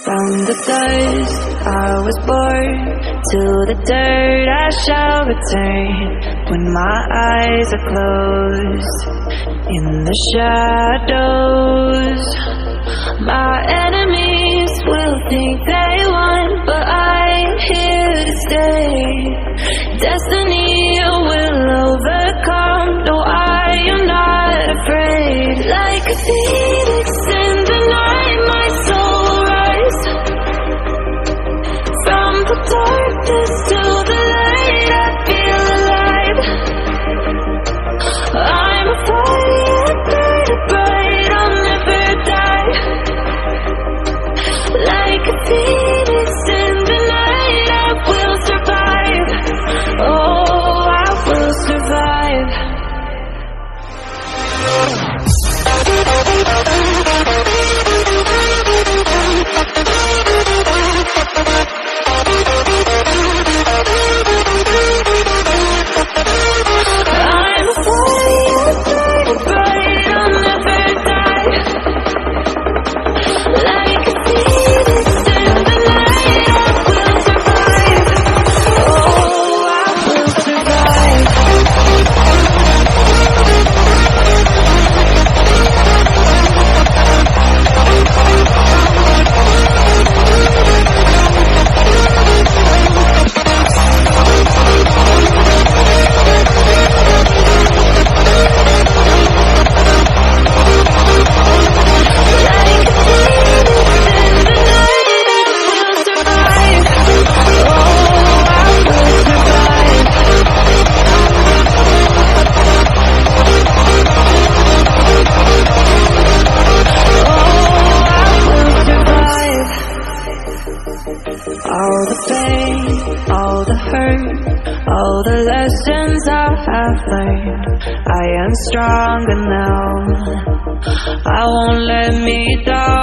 From the dust I was born, to the dirt I shall return. When my eyes are closed, in the shadows, my enemies will think they won, but I'm here to stay. Destiny will overcome, no, I am not afraid. Like a phoenix in the night, my soul rise. From the darkness to the light, I feel alive. I'm a fire, burning bright, I'll never die. Like a phoenix in the night, I will survive. Oh, I will survive. I'm a fire, burning bright, I'll never die. Like a phoenix in the night, I will survive. Oh, I will survive. All the pain, all the hurt, all the lessons I have learned, I am stronger now. I won't let me down.